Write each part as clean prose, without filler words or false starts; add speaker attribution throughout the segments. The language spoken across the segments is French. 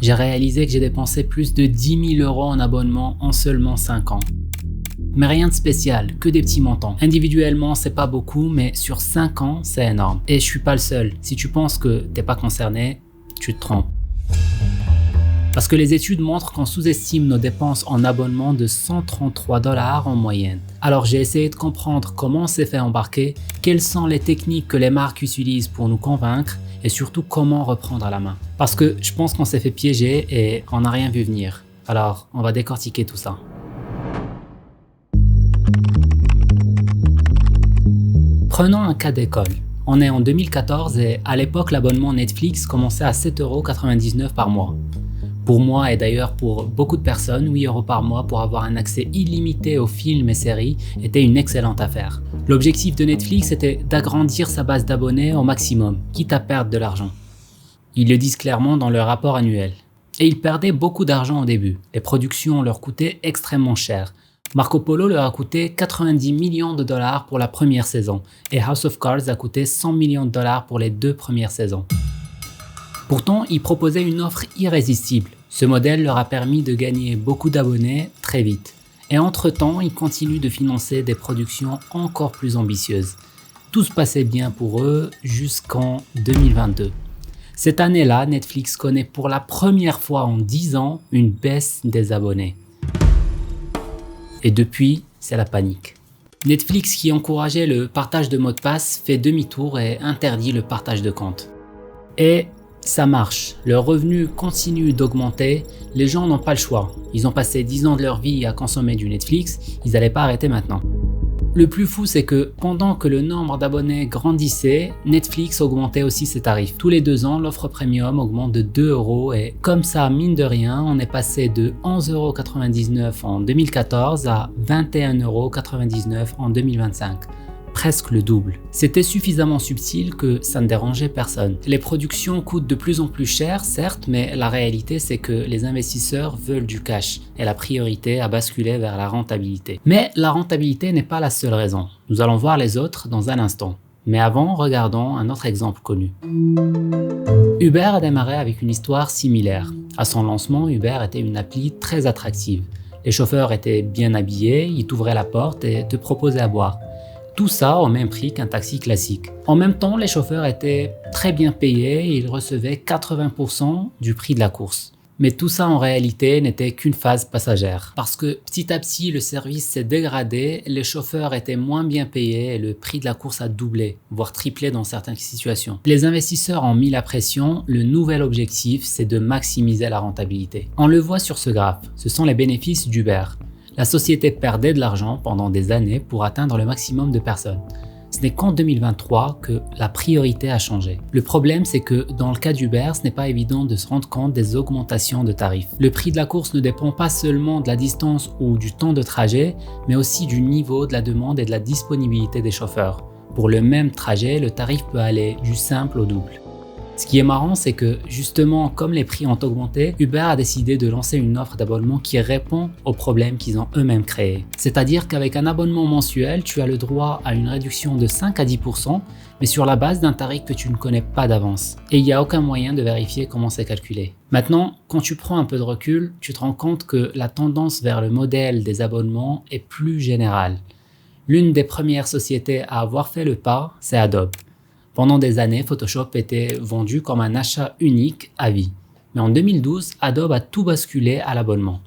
Speaker 1: j'ai réalisé que j'ai dépensé plus de 10 000 € en abonnement en seulement 5 ans. Mais rien de spécial, que des petits montants. Individuellement, c'est pas beaucoup, mais sur 5 ans, c'est énorme. Et je suis pas le seul. Si tu penses que t'es pas concerné, tu te trompes. Parce que les études montrent qu'on sous-estime nos dépenses en abonnement de 133 $ en moyenne. Alors j'ai essayé de comprendre comment on s'est fait embarquer, quelles sont les techniques que les marques utilisent pour nous convaincre et surtout comment reprendre la main. Parce que je pense qu'on s'est fait piéger et on n'a rien vu venir. Alors on va décortiquer tout ça. Prenons un cas d'école. On est en 2014 et à l'époque l'abonnement Netflix commençait à 7,99 € par mois. Pour moi et d'ailleurs pour beaucoup de personnes, 8 € par mois pour avoir un accès illimité aux films et séries était une excellente affaire. L'objectif de Netflix était d'agrandir sa base d'abonnés au maximum, quitte à perdre de l'argent. Ils le disent clairement dans leur rapport annuel. Et ils perdaient beaucoup d'argent au début. Les productions leur coûtaient extrêmement cher. Marco Polo leur a coûté 90 millions de $ pour la première saison et House of Cards a coûté 100 millions de $ pour les 2 premières saisons. Pourtant, ils proposaient une offre irrésistible. Ce modèle leur a permis de gagner beaucoup d'abonnés très vite. Et entre-temps, ils continuent de financer des productions encore plus ambitieuses. Tout se passait bien pour eux jusqu'en 2022. Cette année-là, Netflix connaît pour la première fois en 10 ans une baisse des abonnés. Et depuis, c'est la panique. Netflix, qui encourageait le partage de mots de passe, fait demi-tour et interdit le partage de comptes. Et ça marche, leurs revenus continuent d'augmenter, les gens n'ont pas le choix. Ils ont passé 10 ans de leur vie à consommer du Netflix, ils n'allaient pas arrêter maintenant. Le plus fou, c'est que pendant que le nombre d'abonnés grandissait, Netflix augmentait aussi ses tarifs. Tous les 2 ans, l'offre premium augmente de 2 € et comme ça, mine de rien, on est passé de 11,99 € en 2014 à 21,99 € en 2025. Presque le double. C'était suffisamment subtil que ça ne dérangeait personne. Les productions coûtent de plus en plus cher, certes, mais la réalité c'est que les investisseurs veulent du cash et la priorité a basculé vers la rentabilité. Mais la rentabilité n'est pas la seule raison. Nous allons voir les autres dans un instant. Mais avant, regardons un autre exemple connu. Uber a démarré avec une histoire similaire. À son lancement, Uber était une appli très attractive. Les chauffeurs étaient bien habillés, ils t'ouvraient la porte et te proposaient à boire. Tout ça au même prix qu'un taxi classique. En même temps, les chauffeurs étaient très bien payés et ils recevaient 80% du prix de la course. Mais tout ça en réalité n'était qu'une phase passagère. Parce que petit à petit, le service s'est dégradé, les chauffeurs étaient moins bien payés et le prix de la course a doublé, voire triplé dans certaines situations. Les investisseurs ont mis la pression, le nouvel objectif c'est de maximiser la rentabilité. On le voit sur ce graphe, ce sont les bénéfices d'Uber. La société perdait de l'argent pendant des années pour atteindre le maximum de personnes. Ce n'est qu'en 2023 que la priorité a changé. Le problème, c'est que dans le cas d'Uber, ce n'est pas évident de se rendre compte des augmentations de tarifs. Le prix de la course ne dépend pas seulement de la distance ou du temps de trajet, mais aussi du niveau de la demande et de la disponibilité des chauffeurs. Pour le même trajet, le tarif peut aller du simple au double. Ce qui est marrant, c'est que justement, comme les prix ont augmenté, Uber a décidé de lancer une offre d'abonnement qui répond aux problèmes qu'ils ont eux-mêmes créés. C'est-à-dire qu'avec un abonnement mensuel, tu as le droit à une réduction de 5 à 10%, mais sur la base d'un tarif que tu ne connais pas d'avance. Et il n'y a aucun moyen de vérifier comment c'est calculé. Maintenant, quand tu prends un peu de recul, tu te rends compte que la tendance vers le modèle des abonnements est plus générale. L'une des premières sociétés à avoir fait le pas, c'est Adobe. Pendant des années, Photoshop était vendu comme un achat unique à vie. Mais en 2012, Adobe a tout basculé à l'abonnement.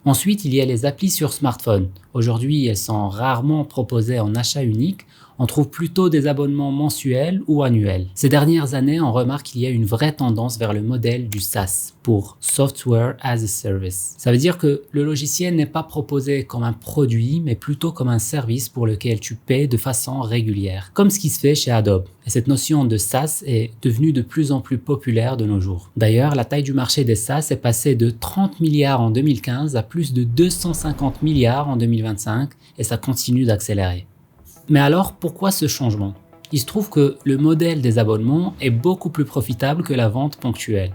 Speaker 1: Ensuite, il y a les applis sur smartphone. Aujourd'hui, elles sont rarement proposées en achat unique. On trouve plutôt des abonnements mensuels ou annuels. Ces dernières années, on remarque qu'il y a une vraie tendance vers le modèle du SaaS, pour Software as a Service. Ça veut dire que le logiciel n'est pas proposé comme un produit, mais plutôt comme un service pour lequel tu paies de façon régulière, comme ce qui se fait chez Adobe. Et cette notion de SaaS est devenue de plus en plus populaire de nos jours. D'ailleurs, la taille du marché des SaaS est passée de 30 milliards en 2015 à plus de 250 milliards en 2025 et ça continue d'accélérer. Mais alors, pourquoi ce changement ? Il se trouve que le modèle des abonnements est beaucoup plus profitable que la vente ponctuelle.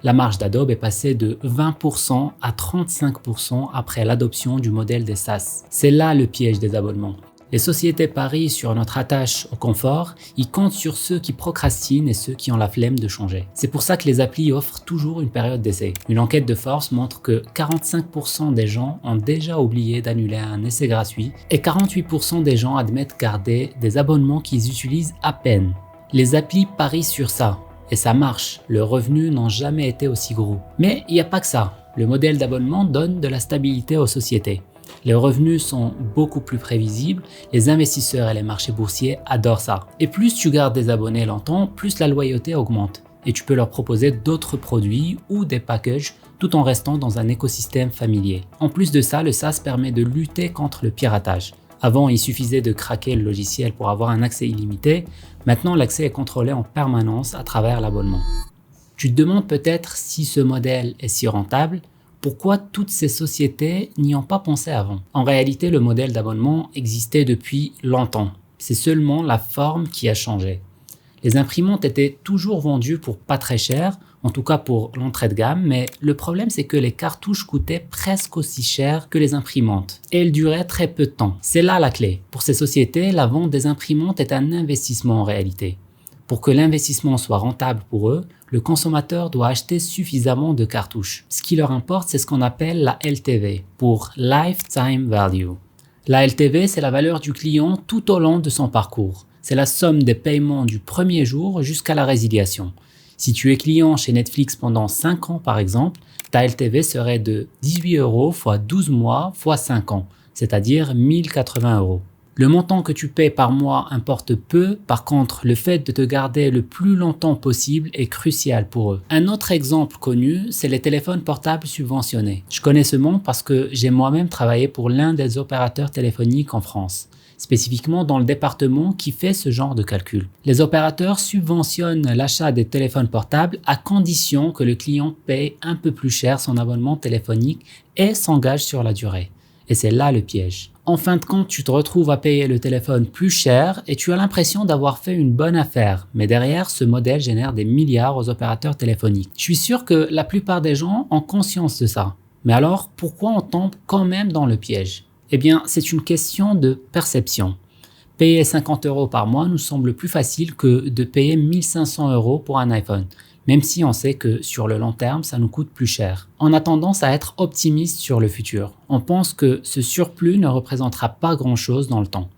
Speaker 1: La marge d'Adobe est passée de 20% à 35% après l'adoption du modèle des SaaS. C'est là le piège des abonnements. Les sociétés parient sur notre attache au confort, ils comptent sur ceux qui procrastinent et ceux qui ont la flemme de changer. C'est pour ça que les applis offrent toujours une période d'essai. Une enquête de Force montre que 45% des gens ont déjà oublié d'annuler un essai gratuit et 48% des gens admettent garder des abonnements qu'ils utilisent à peine. Les applis parient sur ça. Et ça marche, leurs revenus n'ont jamais été aussi gros. Mais il n'y a pas que ça. Le modèle d'abonnement donne de la stabilité aux sociétés. Les revenus sont beaucoup plus prévisibles, les investisseurs et les marchés boursiers adorent ça. Et plus tu gardes des abonnés longtemps, plus la loyauté augmente. Et tu peux leur proposer d'autres produits ou des packages tout en restant dans un écosystème familier. En plus de ça, le SaaS permet de lutter contre le piratage. Avant, il suffisait de craquer le logiciel pour avoir un accès illimité. Maintenant, l'accès est contrôlé en permanence à travers l'abonnement. Tu te demandes peut-être si ce modèle est si rentable. Pourquoi toutes ces sociétés n'y ont pas pensé avant? En réalité, le modèle d'abonnement existait depuis longtemps. C'est seulement la forme qui a changé. Les imprimantes étaient toujours vendues pour pas très cher, en tout cas pour l'entrée de gamme, mais le problème c'est que les cartouches coûtaient presque aussi cher que les imprimantes et elles duraient très peu de temps. C'est là la clé. Pour ces sociétés, la vente des imprimantes est un investissement en réalité. Pour que l'investissement soit rentable pour eux, le consommateur doit acheter suffisamment de cartouches. Ce qui leur importe, c'est ce qu'on appelle la LTV, pour Lifetime Value. La LTV, c'est la valeur du client tout au long de son parcours. C'est la somme des paiements du premier jour jusqu'à la résiliation. Si tu es client chez Netflix pendant 5 ans par exemple, ta LTV serait de 18 € x 12 mois x 5 ans, c'est-à-dire 1080 €. Le montant que tu paies par mois importe peu, par contre, le fait de te garder le plus longtemps possible est crucial pour eux. Un autre exemple connu, c'est les téléphones portables subventionnés. Je connais ce monde parce que j'ai moi-même travaillé pour l'un des opérateurs téléphoniques en France, spécifiquement dans le département qui fait ce genre de calcul. Les opérateurs subventionnent l'achat des téléphones portables à condition que le client paye un peu plus cher son abonnement téléphonique et s'engage sur la durée. Et c'est là le piège. En fin de compte, tu te retrouves à payer le téléphone plus cher et tu as l'impression d'avoir fait une bonne affaire. Mais derrière, ce modèle génère des milliards aux opérateurs téléphoniques. Je suis sûr que la plupart des gens ont conscience de ça. Mais alors, pourquoi on tombe quand même dans le piège? Eh bien, c'est une question de perception. Payer 50 € par mois nous semble plus facile que de payer 1500 € pour un iPhone, même si on sait que sur le long terme, ça nous coûte plus cher. On a tendance à être optimiste sur le futur. On pense que ce surplus ne représentera pas grand-chose dans le temps,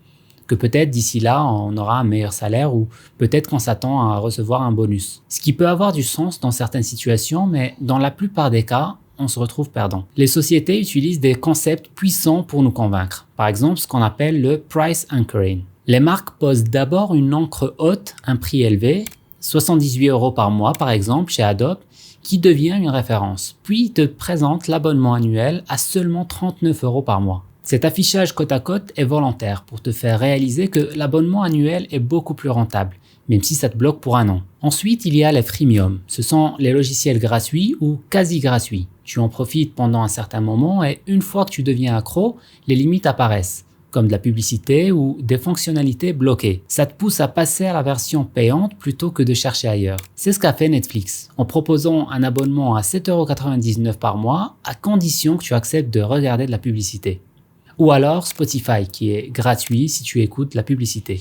Speaker 1: que peut-être d'ici là, on aura un meilleur salaire ou peut-être qu'on s'attend à recevoir un bonus. Ce qui peut avoir du sens dans certaines situations, mais dans la plupart des cas, on se retrouve perdant. Les sociétés utilisent des concepts puissants pour nous convaincre. Par exemple, ce qu'on appelle le price anchoring. Les marques posent d'abord une encre haute, un prix élevé, 78 € par mois par exemple chez Adobe, qui devient une référence. Puis ils te présentent l'abonnement annuel à seulement 39 € par mois. Cet affichage côte à côte est volontaire pour te faire réaliser que l'abonnement annuel est beaucoup plus rentable, même si ça te bloque pour un an. Ensuite, il y a les freemium. Ce sont les logiciels gratuits ou quasi gratuits. Tu en profites pendant un certain moment et une fois que tu deviens accro, les limites apparaissent, comme de la publicité ou des fonctionnalités bloquées. Ça te pousse à passer à la version payante plutôt que de chercher ailleurs. C'est ce qu'a fait Netflix, en proposant un abonnement à 7,99 € par mois, à condition que tu acceptes de regarder de la publicité. Ou alors Spotify, qui est gratuit si tu écoutes la publicité.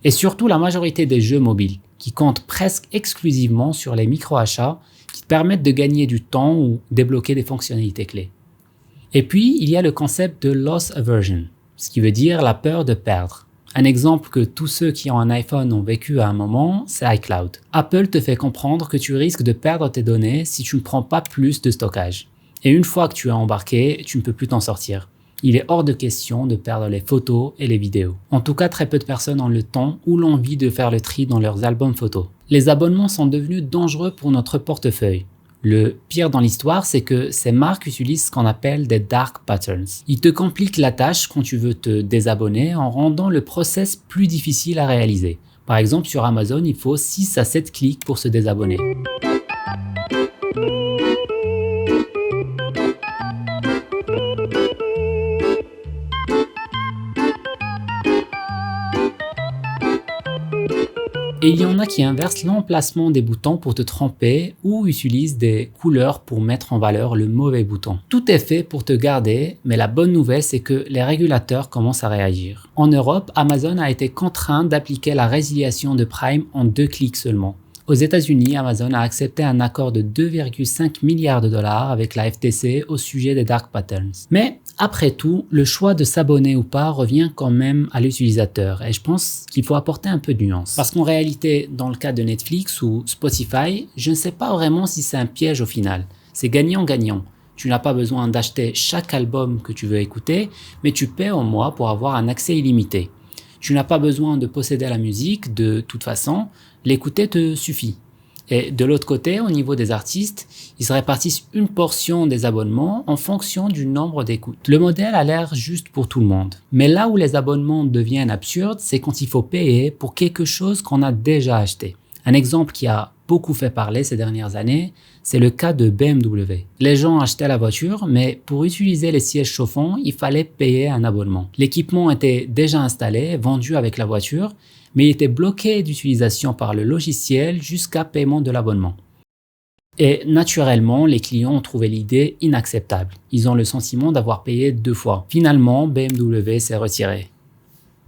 Speaker 1: Et surtout la majorité des jeux mobiles, qui comptent presque exclusivement sur les micro-achats qui te permettent de gagner du temps ou débloquer des fonctionnalités clés. Et puis, il y a le concept de loss aversion, ce qui veut dire la peur de perdre. Un exemple que tous ceux qui ont un iPhone ont vécu à un moment, c'est iCloud. Apple te fait comprendre que tu risques de perdre tes données si tu ne prends pas plus de stockage. Et une fois que tu es embarqué, tu ne peux plus t'en sortir. Il est hors de question de perdre les photos et les vidéos. En tout cas, très peu de personnes ont le temps ou l'envie de faire le tri dans leurs albums photos. Les abonnements sont devenus dangereux pour notre portefeuille. Le pire dans l'histoire, c'est que ces marques utilisent ce qu'on appelle des dark patterns. Ils te compliquent la tâche quand tu veux te désabonner en rendant le process plus difficile à réaliser. Par exemple, sur Amazon, il faut 6 à 7 clics pour se désabonner. Et il y en a qui inversent l'emplacement des boutons pour te tromper ou utilisent des couleurs pour mettre en valeur le mauvais bouton. Tout est fait pour te garder, mais la bonne nouvelle c'est que les régulateurs commencent à réagir. En Europe, Amazon a été contraint d'appliquer la résiliation de Prime en 2 clics seulement. Aux États-Unis, Amazon a accepté un accord de 2,5 milliards de dollars avec la FTC au sujet des dark patterns. Mais après tout, le choix de s'abonner ou pas revient quand même à l'utilisateur et je pense qu'il faut apporter un peu de nuance. Parce qu'en réalité, dans le cas de Netflix ou Spotify, je ne sais pas vraiment si c'est un piège au final. C'est gagnant-gagnant. Tu n'as pas besoin d'acheter chaque album que tu veux écouter, mais tu paies au mois pour avoir un accès illimité. Tu n'as pas besoin de posséder la musique, de toute façon, l'écouter te suffit. Et de l'autre côté, au niveau des artistes, ils se répartissent une portion des abonnements en fonction du nombre d'écoutes. Le modèle a l'air juste pour tout le monde. Mais là où les abonnements deviennent absurdes, c'est quand il faut payer pour quelque chose qu'on a déjà acheté. Un exemple qui a beaucoup fait parler ces dernières années, c'est le cas de BMW. Les gens achetaient la voiture, mais pour utiliser les sièges chauffants, il fallait payer un abonnement. L'équipement était déjà installé, vendu avec la voiture, mais il était bloqué d'utilisation par le logiciel jusqu'à paiement de l'abonnement. Et naturellement, les clients ont trouvé l'idée inacceptable. Ils ont le sentiment d'avoir payé 2 fois. Finalement, BMW s'est retiré.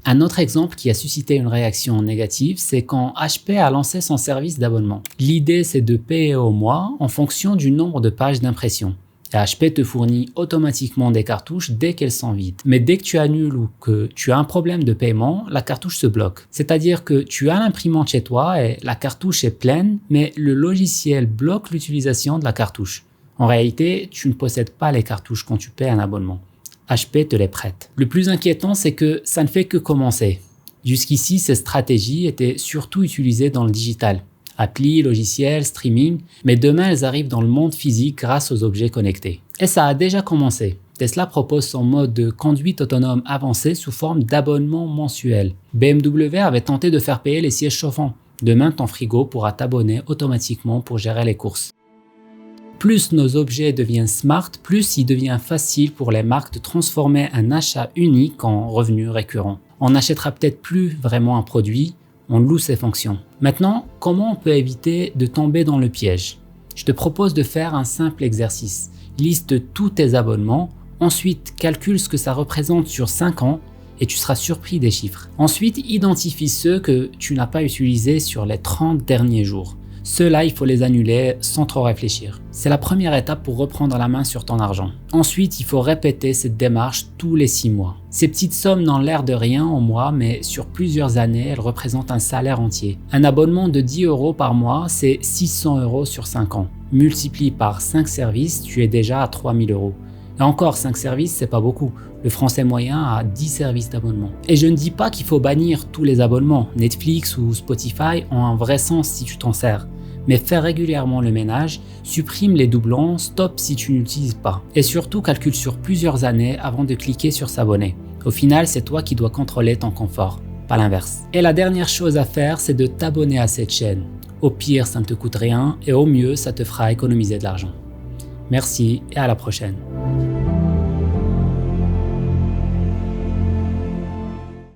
Speaker 1: Un autre exemple qui a suscité une réaction négative, c'est quand HP a lancé son service d'abonnement. L'idée, c'est de payer au mois en fonction du nombre de pages d'impression. Et HP te fournit automatiquement des cartouches dès qu'elles sont vides. Mais dès que tu annules ou que tu as un problème de paiement, la cartouche se bloque. C'est-à-dire que tu as l'imprimante chez toi et la cartouche est pleine, mais le logiciel bloque l'utilisation de la cartouche. En réalité, tu ne possèdes pas les cartouches quand tu paies un abonnement. HP te les prête. Le plus inquiétant, c'est que ça ne fait que commencer. Jusqu'ici, ces stratégies étaient surtout utilisées dans le digital. Applis, logiciels, streaming, mais demain elles arrivent dans le monde physique grâce aux objets connectés. Et ça a déjà commencé. Tesla propose son mode de conduite autonome avancé sous forme d'abonnement mensuel. BMW avait tenté de faire payer les sièges chauffants. Demain, ton frigo pourra t'abonner automatiquement pour gérer les courses. Plus nos objets deviennent smart, plus il devient facile pour les marques de transformer un achat unique en revenu récurrent. On n'achètera peut-être plus vraiment un produit, on loue ses fonctions. Maintenant, comment on peut éviter de tomber dans le piège? Je te propose de faire un simple exercice. Liste tous tes abonnements, ensuite calcule ce que ça représente sur 5 ans et tu seras surpris des chiffres. Ensuite, identifie ceux que tu n'as pas utilisés sur les 30 derniers jours. Ceux-là, il faut les annuler sans trop réfléchir. C'est la première étape pour reprendre la main sur ton argent. Ensuite, il faut répéter cette démarche tous les 6 mois. Ces petites sommes n'ont l'air de rien en mois, mais sur plusieurs années, elles représentent un salaire entier. Un abonnement de 10 € par mois, c'est 600 € sur 5 ans. Multiplie par 5 services, tu es déjà à 3000 €. Et encore, 5 services, c'est pas beaucoup. Le Français moyen a 10 services d'abonnement. Et je ne dis pas qu'il faut bannir tous les abonnements. Netflix ou Spotify ont un vrai sens si tu t'en sers. Mais fais régulièrement le ménage, supprime les doublons, stop si tu n'utilises pas. Et surtout, calcule sur plusieurs années avant de cliquer sur s'abonner. Au final, c'est toi qui dois contrôler ton confort, pas l'inverse. Et la dernière chose à faire, c'est de t'abonner à cette chaîne. Au pire, ça ne te coûte rien et au mieux, ça te fera économiser de l'argent. Merci et à la prochaine.